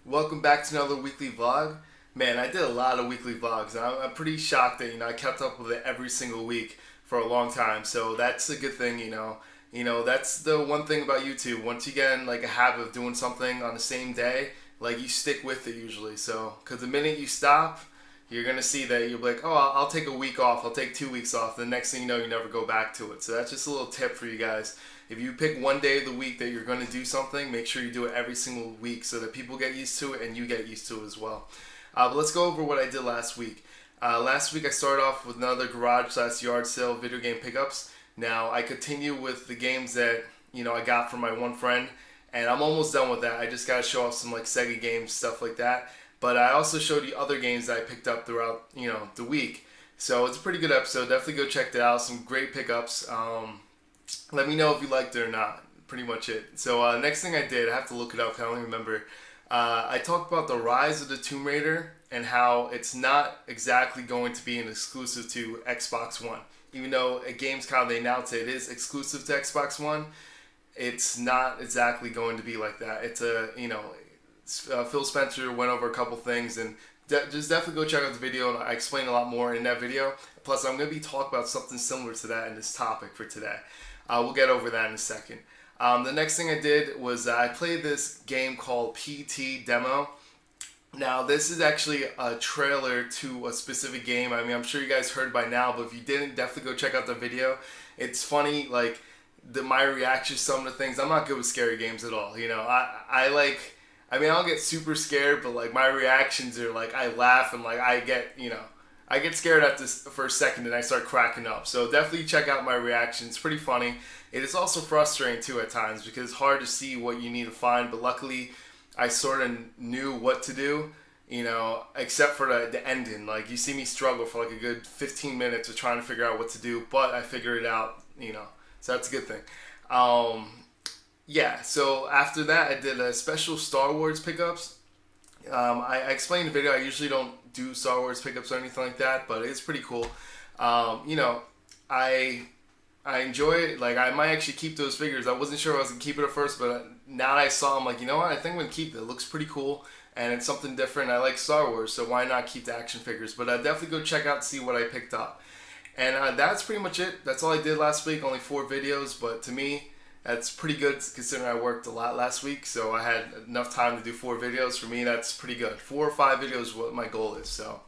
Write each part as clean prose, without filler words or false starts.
Welcome back to another weekly vlog. Man, I did a lot of weekly vlogs, and I'm pretty shocked that I kept up with it every single week for a long time. So that's a good thing. That's the one thing about YouTube. Once you get in like a habit of doing something on the same day, like you stick with it usually. So, because the minute you stop, you're gonna see that you're like, oh, I'll take a week off. I'll take 2 weeks off. The next thing you know, you never go back to it. So that's just a little tip for you guys. If you pick one day of the week that you're going to do something, make sure you do it every single week so that people get used to it and you get used to it as well. But let's go over what I did last week. Last week I started off with another garage/yard sale video game pickups. Now I continue with the games that I got from my one friend, and I'm almost done with that. I just got to show off some like Sega games, stuff like that. But I also showed you other games that I picked up throughout the week. So it's a pretty good episode. Definitely go check that out. Some great pickups. Let me know if you liked it or not. Pretty much it. So next thing I did, I have to look it up. I don't even remember. I talked about the rise of the Tomb Raider and how it's not exactly going to be an exclusive to Xbox One. Even though at Gamescom they announced it is exclusive to Xbox One, it's not exactly going to be like that. It's Phil Spencer went over a couple things, and just definitely go check out the video, and I explain a lot more in that video. Plus, I'm going to be talking about something similar to that in this topic for today. We'll get over that in a second. The next thing I did was I played this game called PT Demo. Now, this is actually a trailer to a specific game. I mean, I'm sure you guys heard by now, but if you didn't, definitely go check out the video. It's funny, like, my reaction to some of the things. I'm not good with scary games at all. I don't get super scared, but like my reactions are like I laugh and like I get scared at this for a second and I start cracking up. So definitely check out my reaction. It's pretty funny. It is also frustrating too at times because it's hard to see what you need to find, but luckily I sort of knew what to do, except for the ending. Like you see me struggle for like a good 15 minutes of trying to figure out what to do, but I figured it out, so that's a good thing. Yeah, so after that, I did a special Star Wars pickups. I explained in the video, I usually don't do Star Wars pickups or anything like that, but it's pretty cool. I enjoy it. Like, I might actually keep those figures. I wasn't sure I was going to keep it at first, but now that I saw them, like, you know what? I think I'm going to keep it. It looks pretty cool, and it's something different. I like Star Wars, so why not keep the action figures? But definitely go check out and see what I picked up. And that's pretty much it. That's all I did last week. Only 4 videos, but to me, that's pretty good considering I worked a lot last week, so I had enough time to do 4 videos. For me, that's pretty good. 4 or 5 videos is what my goal is. So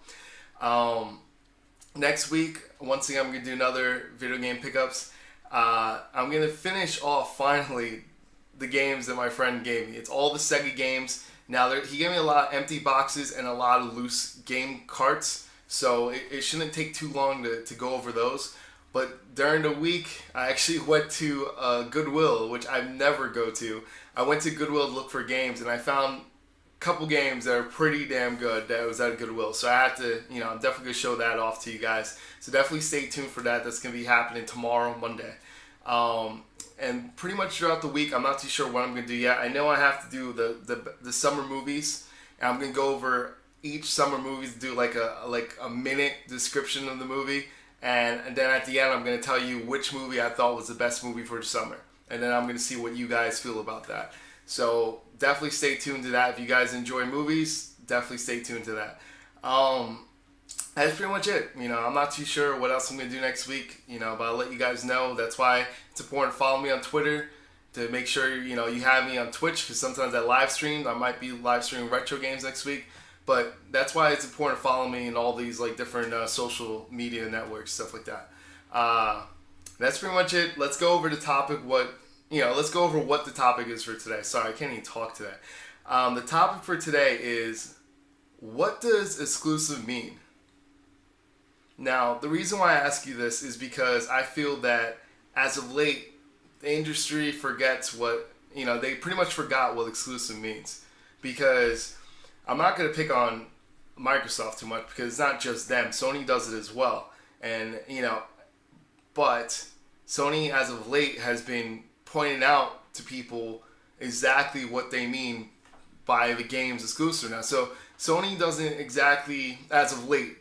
next week, once again, I'm going to do another video game pickups. I'm going to finish off, finally, the games that my friend gave me. It's all the Sega games. Now, he gave me a lot of empty boxes and a lot of loose game carts, so it shouldn't take too long to go over those. But during the week, I actually went to Goodwill, which I never go to. I went to Goodwill to look for games, and I found a couple games that are pretty damn good that was at Goodwill. So I had to, I'm definitely going to show that off to you guys. So definitely stay tuned for that. That's going to be happening tomorrow, Monday. And pretty much throughout the week, I'm not too sure what I'm going to do yet. I know I have to do the summer movies, and I'm going to go over each summer movie to do like a minute description of the movie. And then at the end, I'm going to tell you which movie I thought was the best movie for the summer. And then I'm going to see what you guys feel about that. So definitely stay tuned to that. If you guys enjoy movies, definitely stay tuned to that. That's pretty much it. I'm not too sure what else I'm going to do next week, but I'll let you guys know. That's why it's important to follow me on Twitter to make sure, you have me on Twitch, because sometimes I live stream. I might be live streaming retro games next week. But that's why it's important to follow me in all these like different social media networks, stuff like that. That's pretty much it. Let's go over the topic. Let's go over what the topic is for today. Sorry, I can't even talk today. The topic for today is, what does exclusive mean? Now, the reason why I ask you this is because I feel that as of late, the industry forgets they pretty much forgot what exclusive means. Because I'm not going to pick on Microsoft too much because it's not just them. Sony does it as well. And, but Sony as of late has been pointing out to people exactly what they mean by the game's exclusive now. So Sony doesn't exactly, as of late,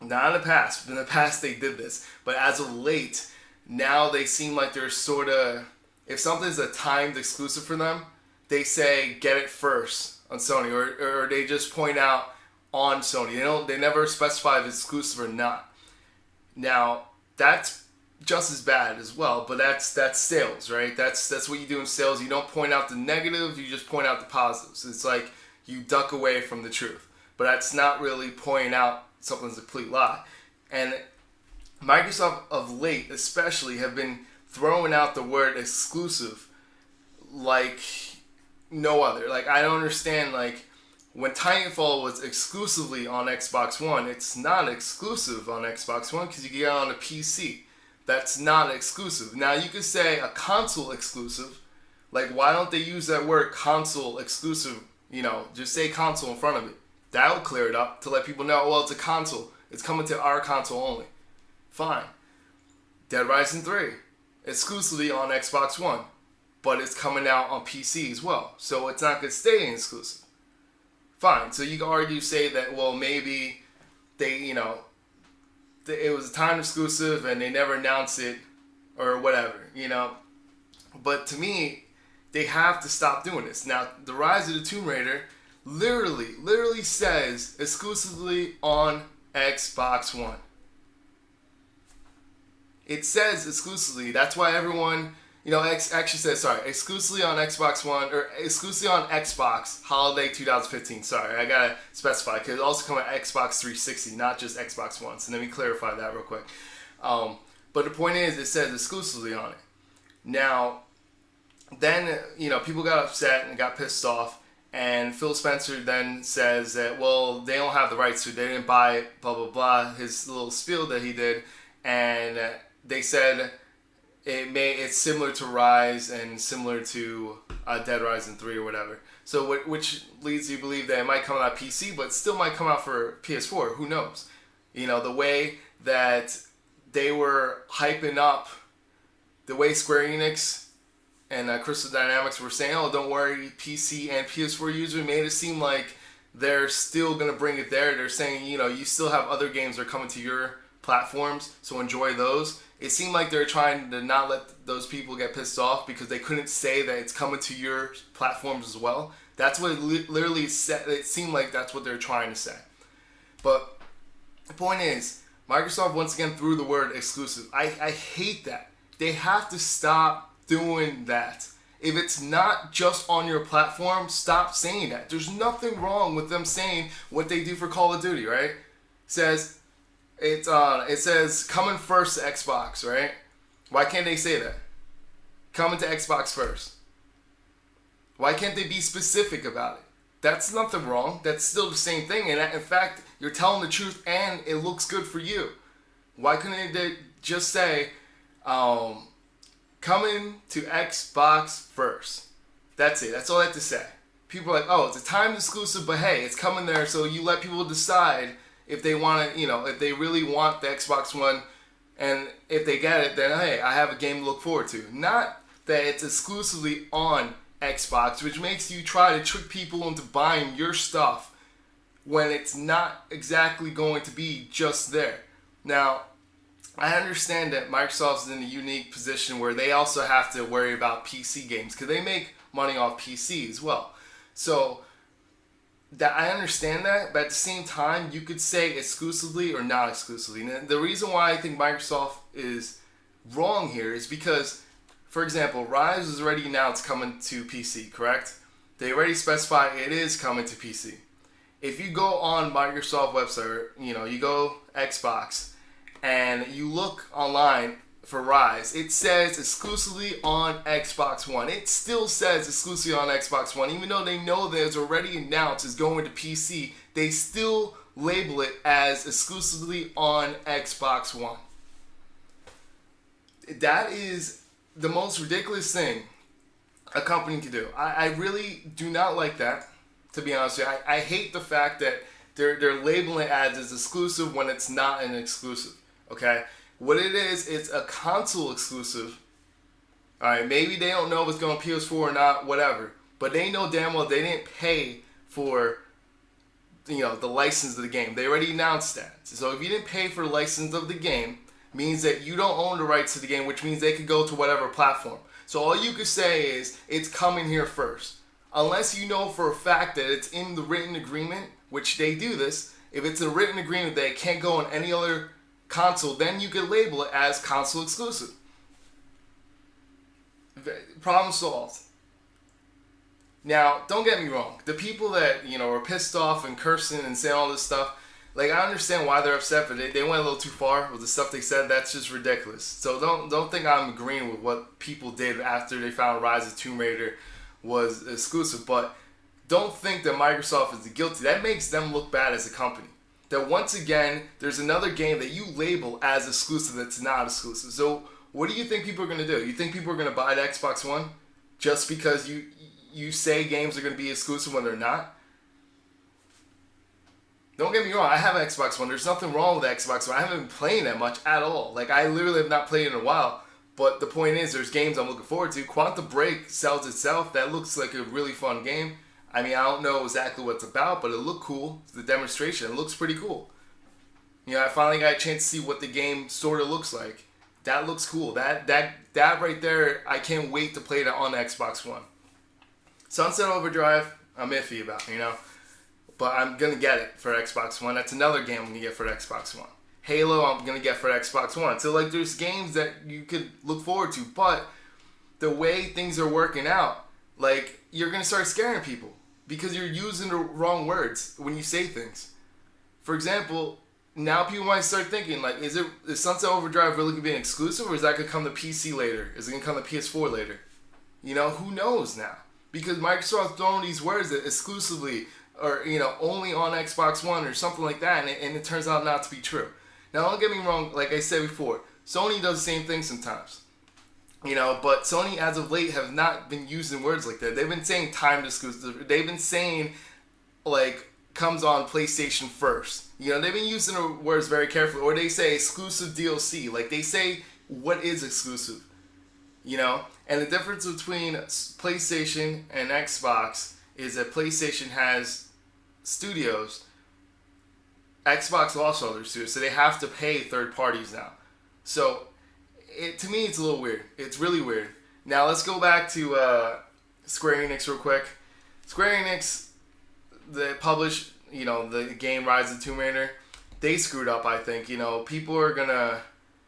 not in the past. In the past they did this. But as of late, now they seem like they're sort of, if something's a timed exclusive for them, they say get it first on Sony, or they just point out on Sony. They never specify if it's exclusive or not. Now that's just as bad as well, but that's sales, right? That's what you do in sales. You don't point out the negative, you just point out the positives. It's like you duck away from the truth, but that's not really pointing out something's a complete lie. And Microsoft of late especially have been throwing out the word exclusive like no other. Like, I don't understand, like, when Titanfall was exclusively on Xbox One, it's not exclusive on Xbox One because you get it on a PC. That's not exclusive. Now, you could say a console exclusive. Like, why don't they use that word console exclusive? Just say console in front of it. That would clear it up to let people know, well, it's a console. It's coming to our console only. Fine. Dead Rising 3, exclusively on Xbox One, but it's coming out on PC as well. So it's not going to stay exclusive. Fine. So you can argue, say that, well, maybe they, it was a time exclusive and they never announced it or whatever, But to me, they have to stop doing this. Now, the Rise of the Tomb Raider literally says exclusively on Xbox One. It says exclusively. That's why everyone, actually says, exclusively on Xbox One, or exclusively on Xbox Holiday 2015. Sorry, I gotta specify, because it also comes at Xbox 360, not just Xbox One. So let me clarify that real quick. But the point is, it says exclusively on it. Now, then, people got upset and got pissed off, and Phil Spencer then says that, well, they don't have the rights to it, they didn't buy it, blah, blah, blah, his little spiel that he did, and they said it's similar to Rise and similar to Dead Rising 3 or whatever. So which leads you to believe that it might come out PC, but still might come out for PS4. Who knows? The way that they were hyping up, the way Square Enix and Crystal Dynamics were saying, oh, don't worry, PC and PS4 users, made it seem like they're still going to bring it there. They're saying, you still have other games that are coming to your platforms, so enjoy those. It seemed like they're trying to not let those people get pissed off because they couldn't say that it's coming to your platforms as well. That's what it literally said. It seemed like that's what they're trying to say. But the point is, Microsoft once again threw the word exclusive. I hate that. They have to stop doing that. If it's not just on your platform, stop saying that. There's nothing wrong with them saying what they do for Call of Duty, right? It says coming first to Xbox, right? Why can't they say that? Coming to Xbox first. Why can't they be specific about it? That's nothing wrong. That's still the same thing. And in fact, you're telling the truth and it looks good for you. Why couldn't they just say, coming to Xbox first? That's it. That's all I have to say. People are like, oh, it's a time exclusive, but hey, it's coming there, so you let people decide if they want to, if they really want the Xbox One, and if they get it, then hey, I have a game to look forward to. Not that it's exclusively on Xbox, which makes you try to trick people into buying your stuff when it's not exactly going to be just there. Now, I understand that Microsoft's in a unique position where they also have to worry about PC games because they make money off PC as well. So that I understand that, but at the same time, you could say exclusively or not exclusively. And the reason why I think Microsoft is wrong here is because, for example, Rise is already announced coming to PC, correct? They already specify it is coming to PC. If you go on Microsoft website, you go Xbox, and you look online for Rise, it says exclusively on Xbox One. It still says exclusively on Xbox One. Even though they know that it's already announced it's going to PC, they still label it as exclusively on Xbox One. That is the most ridiculous thing a company can do. I really do not like that, to be honest with you. I hate the fact that they're labeling it as exclusive when it's not an exclusive. Okay? What it is, it's a console exclusive. Alright, maybe they don't know if it's going to PS4 or not, whatever. But they know damn well they didn't pay for, the license of the game. They already announced that. So if you didn't pay for the license of the game, means that you don't own the rights to the game, which means they could go to whatever platform. So all you could say is, it's coming here first. unless you know for a fact that it's in the written agreement, which they do this, if it's a written agreement that it can't go on any other console, then you can label it as console exclusive. Problem solved. Now, don't get me wrong. The people that, are pissed off and cursing and saying all this stuff, like, I understand why they're upset, but they went a little too far with the stuff they said. That's just ridiculous. So don't think I'm agreeing with what people did after they found Rise of Tomb Raider was exclusive. But don't think that Microsoft is guilty. That makes them look bad as a company. That once again, there's another game that you label as exclusive that's not exclusive. So what do you think people are going to do? You think people are going to buy the Xbox One just because you say games are going to be exclusive when they're not? Don't get me wrong, I have an Xbox One. There's nothing wrong with the Xbox One. I haven't been playing that much at all. Like, I literally have not played it in a while. But the point is, there's games I'm looking forward to. Quantum Break sells itself. That looks like a really fun game. I mean, I don't know exactly what it's about, but it looked cool. The demonstration, it looks pretty cool. I finally got a chance to see what the game sort of looks like. That looks cool. That right there, I can't wait to play that on the Xbox One. Sunset Overdrive, I'm iffy about, But I'm going to get it for Xbox One. That's another game I'm going to get for the Xbox One. Halo, I'm going to get for the Xbox One. So, like, there's games that you could look forward to. But the way things are working out, like, you're going to start scaring people. Because you're using the wrong words when you say things. For example, now people might start thinking, like, is Sunset Overdrive really going to be an exclusive? Or is that going to come to PC later? Is it going to come to PS4 later? Who knows now? Because Microsoft throwing these words that exclusively or only on Xbox One or something like that, and it turns out not to be true. Now, don't get me wrong, like I said before, Sony does the same thing sometimes. But Sony, as of late, have not been using words like that. They've been saying timed exclusive. They've been saying, like, comes on PlayStation first. They've been using the words very carefully. Or they say exclusive DLC. Like, they say what is exclusive. And the difference between PlayStation and Xbox is that PlayStation has studios. Xbox also has their studios, so they have to pay third parties now. So, to me, it's a little weird. It's really weird. Now, let's go back to Square Enix real quick. Square Enix, they published, the game Rise of Tomb Raider. They screwed up, I think. People are gonna...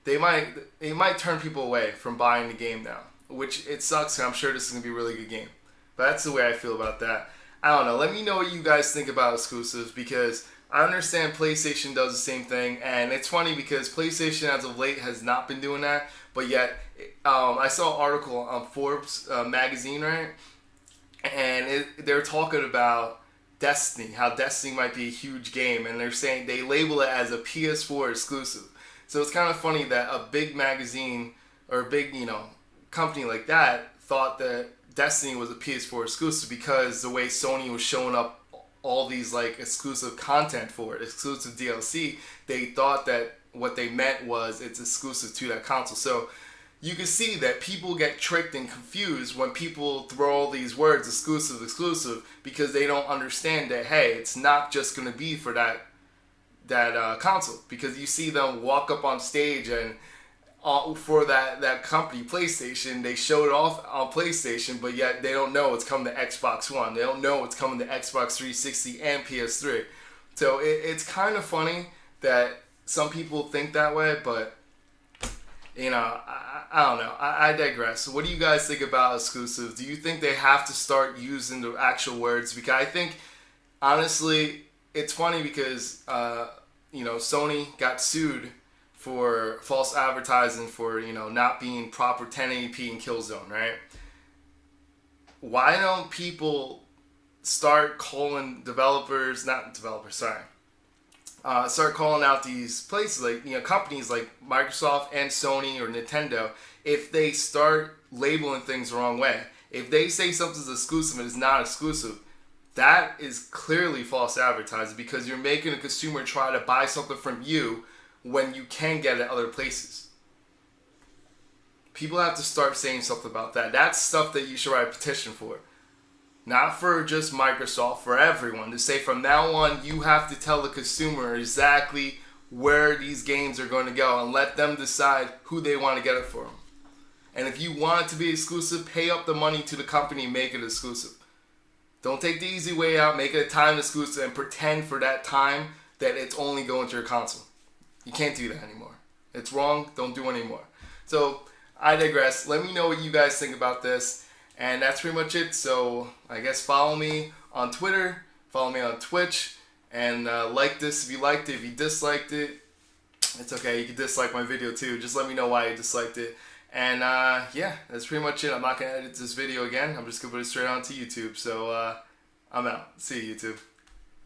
They might turn people away from buying the game now, which it sucks. I'm sure this is gonna be a really good game, but that's the way I feel about that. I don't know. Let me know what you guys think about exclusives, because I understand PlayStation does the same thing, and it's funny because PlayStation as of late has not been doing that, but yet I saw an article on Forbes magazine, right, and they're talking about Destiny, how Destiny might be a huge game, and they're saying they label it as a PS4 exclusive. So it's kind of funny that a big magazine or a big, company like that thought that Destiny was a PS4 exclusive because the way Sony was showing up all these, like, exclusive content for it, exclusive DLC, they thought that what they meant was it's exclusive to that console. So you can see that people get tricked and confused when people throw all these words, exclusive, because they don't understand that, hey, it's not just going to be for that console, because you see them walk up on stage and for that company, PlayStation, they show it off on PlayStation, but yet they don't know it's coming to Xbox One. They don't know it's coming to Xbox 360 and PS3. So it's kind of funny that some people think that way, but I don't know. I digress. What do you guys think about exclusives? Do you think they have to start using the actual words? Because I think, honestly, it's funny because Sony got sued for false advertising for not being proper 1080p in Killzone, right? Why don't people start calling start calling out these places like companies like Microsoft and Sony or Nintendo if they start labeling things the wrong way? If they say something's exclusive and it's not exclusive, that is clearly false advertising, because you're making a consumer try to buy something from you when you can get it at other places. People have to start saying something about that. That's stuff that you should write a petition for. Not for just Microsoft, for everyone. To say from now on, you have to tell the consumer exactly where these games are going to go and let them decide who they want to get it for them. And if you want it to be exclusive, pay up the money to the company and make it exclusive. Don't take the easy way out. Make it a time exclusive and pretend for that time that it's only going to your console. You can't do that anymore. It's wrong. Don't do it anymore. So I digress. Let me know what you guys think about this. And that's pretty much it. So I guess follow me on Twitter. Follow me on Twitch. And like this if you liked it. If you disliked it, it's okay. You can dislike my video too. Just let me know why you disliked it. And yeah, that's pretty much it. I'm not going to edit this video again. I'm just going to put it straight onto YouTube. So I'm out. See you, YouTube.